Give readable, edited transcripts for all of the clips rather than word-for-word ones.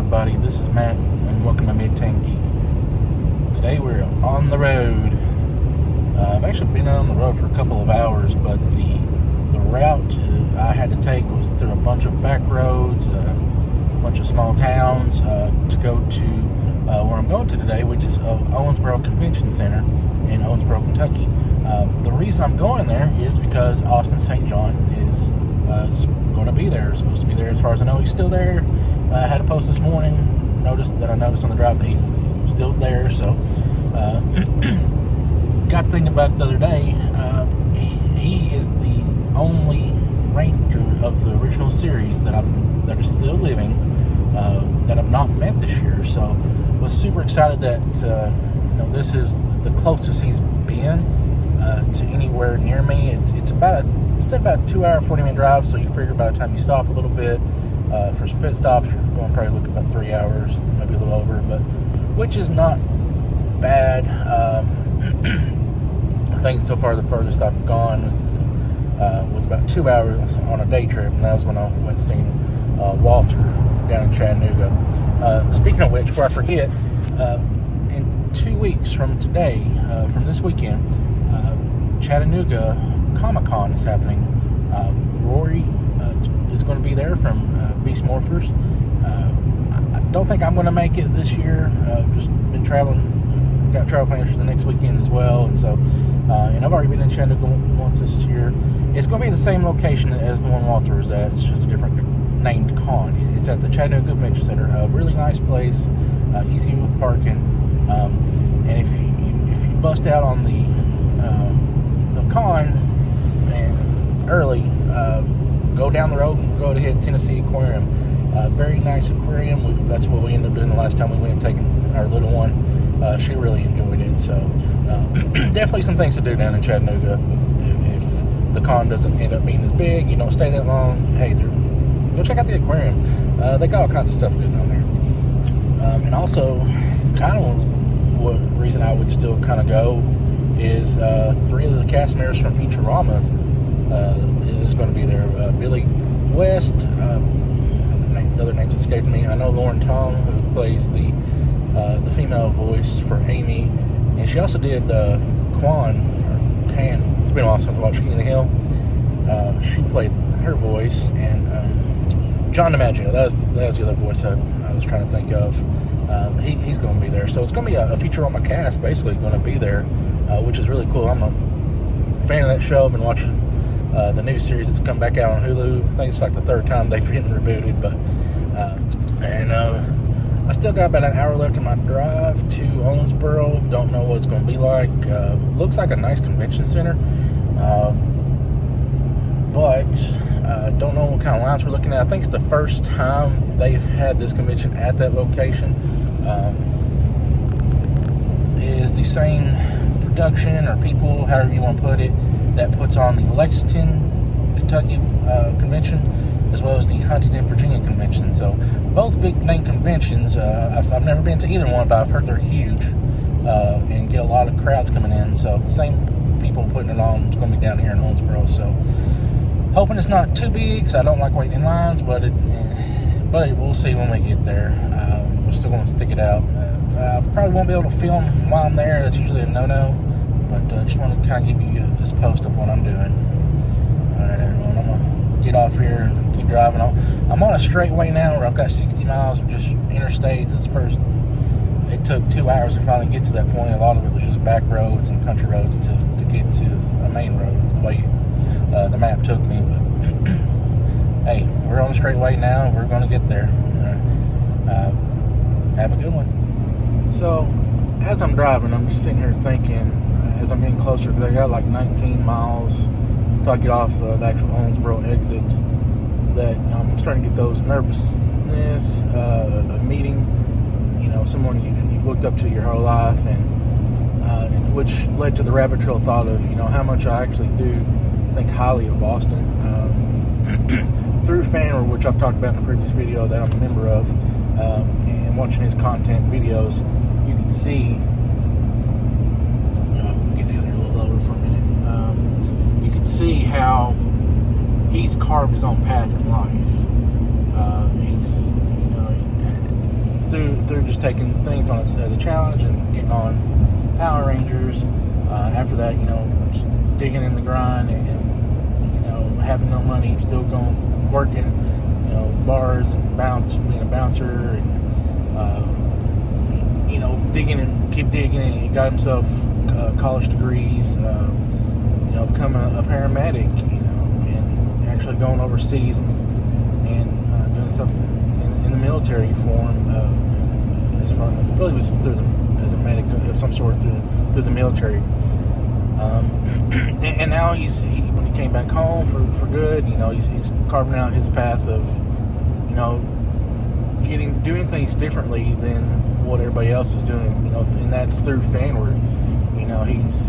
everybody? This is Matt, and welcome to Mid-Tank Geek. Today we're on the road. I've actually been out on the road for a couple of hours, but the route I had to take was through a bunch of back roads, a bunch of small towns, to go to where I'm going to today, which is Owensboro Convention Center in Owensboro, Kentucky. The reason I'm going there is because Austin St. John is going to be there, supposed to be there. As far as I know, he's still there. I had a post this morning, noticed on the drive that he was still there, so got thinking about it the other day. He is the only ranger of the original series that are still living, that I've not met this year, so was super excited that this is the closest he's been to anywhere near me. It's about a 2-hour, 40-minute drive, so you figure by the time you stop a little bit for some pit stops, you're going to probably look at about 3 hours, maybe a little over, but which is not bad. I think so far the furthest I've gone was about 2 hours on a day trip, and that was when I went and seen Walter down in Chattanooga. Speaking of which, before I forget, in 2 weeks from today, from this weekend, Chattanooga Comic-Con is happening. Rory is going to be there from Beast Morphers. I don't think I'm going to make it this year. Just been traveling, got travel plans for the next weekend as well, and so and I've already been in Chattanooga once this year. It's going to be in the same location as the one Walter is at. It's just a different named con. It's at the Chattanooga Convention Center. A really nice place, easy with parking, and if you bust out on the con and early, go down the road and go to hit Tennessee Aquarium. Very nice aquarium. That's what we ended up doing the last time we went, taking our little one. She really enjoyed it. So definitely some things to do down in Chattanooga. If the con doesn't end up being as big, you don't stay that long, hey, go check out the aquarium. They got all kinds of stuff to do down there. And also, kind of what reason I would still kind of go is 3 of the cast members from Futurama's is going to be there. Billy West, the other names escaped me. I know Lauren Tom, who plays the female voice for Amy, and she also did Quan, or Can. It's been a while since I watched King of the Hill. She played her voice, and John DiMaggio, that was the other voice I was trying to think of. He's going to be there, so it's going to be a Futurama cast basically going to be there, which is really cool. I'm a fan of that show. I've been watching the new series that's come back out on Hulu. I think it's like the 3rd time they've been rebooted, but I still got about an hour left in my drive to Owensboro. Don't know what it's going to be like. Looks like a nice convention center, but don't know what kind of lines we're looking at. I think it's the first time they've had this convention at that location. It is the same production or people, however you want to put it, that puts on the Lexington, Kentucky convention, as well as the Huntington, Virginia convention. So both big name conventions. I've never been to either one, but I've heard they're huge and get a lot of crowds coming in. So same people putting it on. It's going to be down here in Owensboro. So hoping it's not too big, because I don't like waiting in lines, but we'll see when we get there. We're still going to stick it out. Probably won't be able to film while I'm there. That's usually a no-no. But just want to kind of give you this post of what I'm doing. Alright, everyone, I'm going to get off here and keep driving. I'm on a straightway now where I've got 60 miles of just interstate. It took 2 hours to finally get to that point. A lot of it was just back roads and country roads to get to a main road, the way the map took me. But hey, we're on a straightway now. We're going to get there. Alright. Have a good one. So, as I'm driving, I'm just sitting here thinking, as I'm getting closer, because I got like 19 miles till I get off the actual Owensboro exit, that I'm starting to get those nervousness of meeting, someone you've looked up to your whole life, and which led to the rabbit trail thought of, how much I actually do think highly of Austin. Through Fanner, which I've talked about in a previous video that I'm a member of, and watching his content videos, you can see, get down here a little lower for a minute, you can see how he's carved his own path in life. He's, through just taking things on as a challenge and getting on Power Rangers. After that, just digging in the grind and having no money, still going working, bars and being a bouncer, and digging and keep digging. And he got himself college degrees, becoming a paramedic, and actually going overseas and doing something in the military for him. As far really was as a medic of some sort through the military. And now when he came back home for good, he's carving out his path of, doing things differently than what everybody else is doing, and that's through fanword.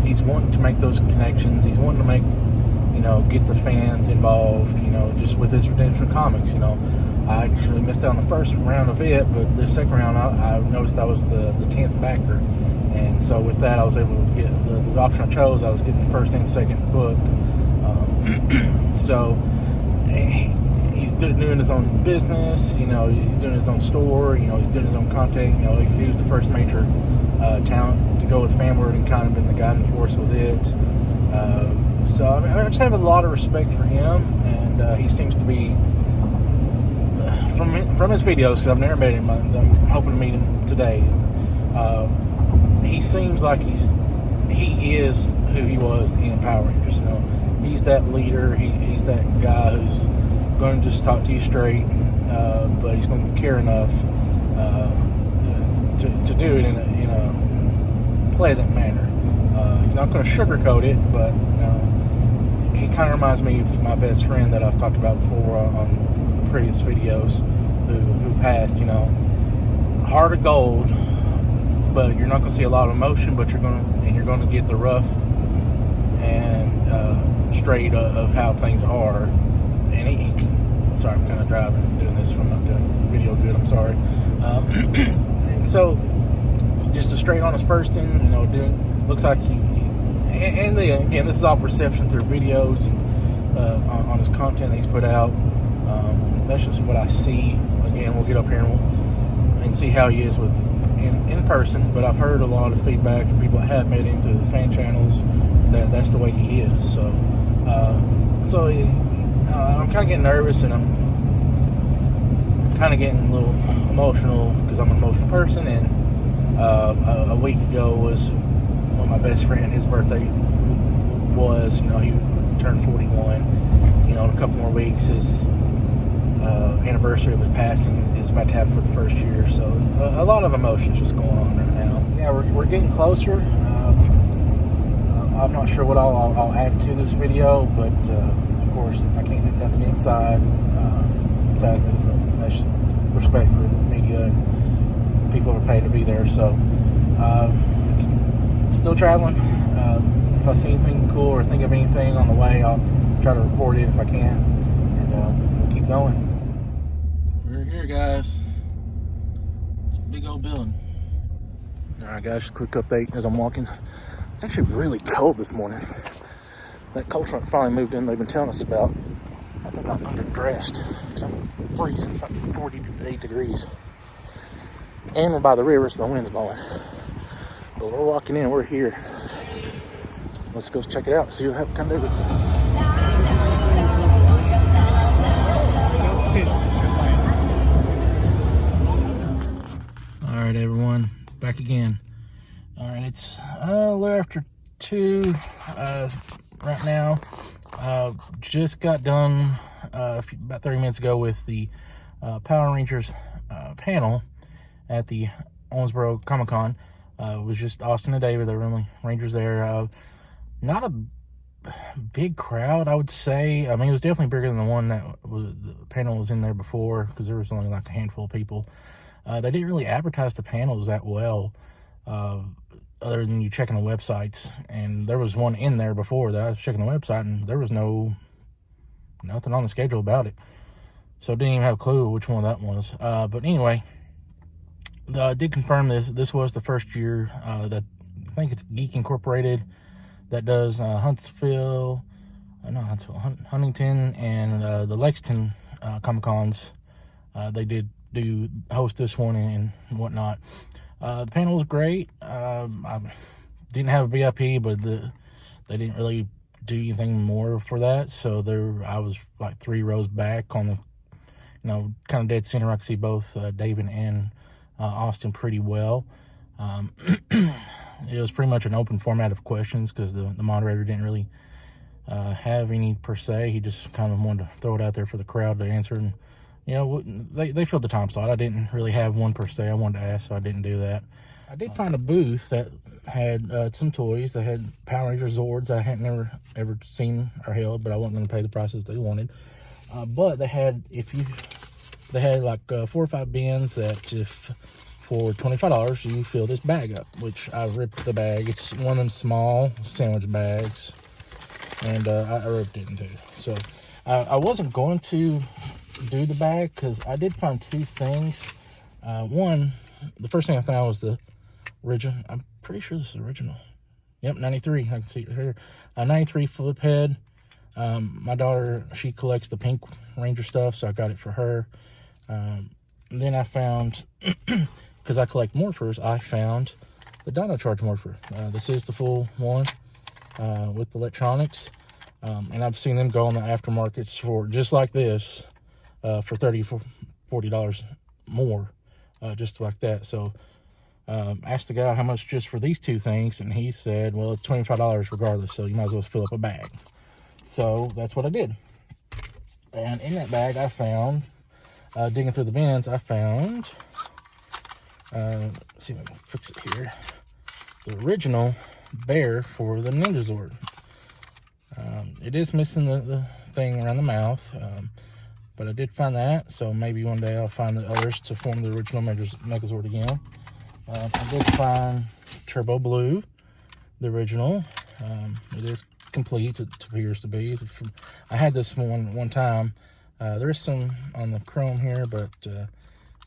He's wanting to make those connections. He's wanting to make, get the fans involved, just with his Redemption Comics. I actually missed out on the first round of it, but this second round, I noticed I was the 10th backer. And so with that, I was able to get the option I chose. I was getting the first and second book. So he's doing his own business. He's doing his own store. He's doing his own content. He was the first major talent to go with fanword and kind of been the guiding force with it. So I just have a lot of respect for him, and he seems to be from his videos, because I've never met him. I'm hoping to meet him today. He seems like he is who he was in Power Rangers. He's that leader. He's that guy who's going to just talk to you straight, but he's going to care enough to do it in a pleasant manner. He's not going to sugarcoat it, but he kind of reminds me of my best friend that I've talked about before on previous videos, who passed. Heart of gold. But you're not going to see a lot of emotion, but you're going to get the rough and straight of how things are. And sorry, I'm kind of driving, doing this from not doing video good. I'm sorry. And so, just a straight honest person, looks like again, this is all perception through videos and on his content that he's put out. That's just what I see. Again, we'll get up here and see how he is in person, but I've heard a lot of feedback from people that have made him through the fan channels that's the way he is. So I'm kind of getting nervous, and I'm kind of getting a little emotional because I'm an emotional person. And a week ago was when my best friend, his birthday was. He turned 41. In a couple more weeks, his anniversary of his passing is about to happen for the first year. So a lot of emotions just going on right now. Yeah, we're getting closer. I'm not sure what I'll add to this video, but of course I can't do nothing inside, sadly. But that's just respect for the media and people are paid to be there. So still traveling. If I see anything cool or think of anything on the way, I'll try to record it if I can, and we'll keep going. We're here, guys. It's a big old building. Alright, guys, just a quick update as I'm walking. It's actually really cold this morning. That cold front finally moved in, they've been telling us about. I think I'm underdressed because I'm freezing. It's like 48 degrees. And we're by the river, so the wind's blowing. But we're walking in, we're here. Let's go check it out, see what kind of Alright, everyone, back again. Alright, it's a little after 2 right now. Just got done about 30 minutes ago with the Power Rangers panel at the Owensboro Comic-Con. It was just Austin and David. There were only Rangers there. Not a big crowd, I would say. I mean, it was definitely bigger than the one the panel was in there before, because there was only like a handful of people. They didn't really advertise the panels that well, other than you checking the websites. And there was one in there before that I was checking the website, and there was nothing on the schedule about it. So I didn't even have a clue which one that was. But anyway, I did confirm this was the first year that I think it's Geek Incorporated that does Huntington and the Lexington Comic-Cons. They did host this one and whatnot. The panel was great. I didn't have VIP, but they didn't really do anything more for that. So I was like 3 rows back on the, kind of dead center. I could see both David and Austin pretty well. It was pretty much an open format of questions because the moderator didn't really have any per se. He just kind of wanted to throw it out there for the crowd to answer. And, they filled the time slot. I didn't really have one per se I wanted to ask, so I didn't do that. I did find a booth that had some toys. They had Power Ranger Zords I hadn't ever seen or held, but I wasn't going to pay the prices they wanted. But they had like 4 or 5 bins that if for $25 you fill this bag up, which I ripped the bag. It's one of them small sandwich bags, and I ripped it in two. So I wasn't going to do the bag because I did find 2 things. One, the first thing I found was the original. I'm pretty sure this is original. Yep, 93. I can see it here. 93 flip head. My daughter, she collects the Pink Ranger stuff, so I got it for her. Then I found, because I collect morphers, I found the Dino Charge morpher. This is the full one with electronics. And I've seen them go on the aftermarkets for just like this for $30, $40 more, just like that. So asked the guy how much just for these 2 things, and he said, well, it's $25 regardless, so you might as well fill up a bag. So that's what I did. And in that bag I found, digging through the bins, I found, let's see if I can fix it here, the original bear for the Ninja Zord. It is missing the thing around the mouth, but I did find that, so maybe one day I'll find the others to form the original Megazord again. I did find Turbo Blue, the original. It is complete, it appears to be. I had this one time. There is some on the chrome here, but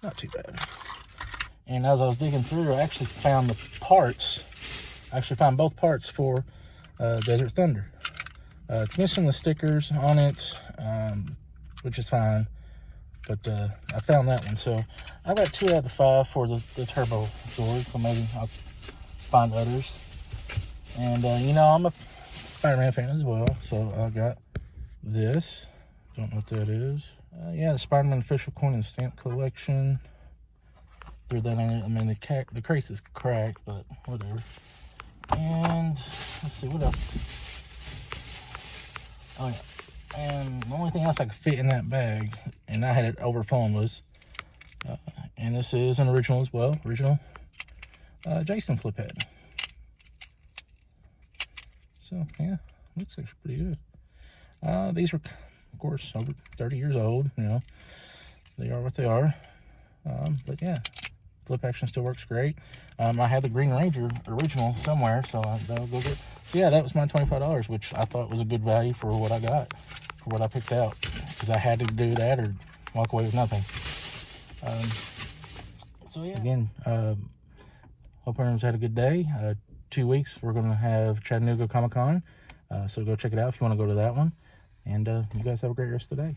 not too bad. And as I was digging through, I actually found the parts. I actually found both parts for Desert Thunder. It's missing the stickers on it, which is fine, but I found that one. So I got 2 out of the 5 for the Turbo Sword, so maybe I'll find others. And I'm a Spider-Man fan as well, so I got this. Don't know what that is. Yeah, the Spider-Man official coin and stamp collection. Threw that in it. I mean, the case is cracked, but whatever. And let's see what else. Oh yeah, and the only thing else I could fit in that bag, and I had it overflowing, was, and this is an original as well. Jason flip head. So yeah, looks actually pretty good. These were, of course, over 30 years old. They are what they are. But yeah, flip action still works great. I had the Green Ranger original somewhere, so that'll go get. So yeah, that was my $25, which I thought was a good value for what I got, for what I picked out, because I had to do that or walk away with nothing. So yeah, again, hope everyone's had a good day. 2 weeks we're gonna have Chattanooga Comic-Con, so go check it out if you want to go to that one. And you guys have a great rest of the day.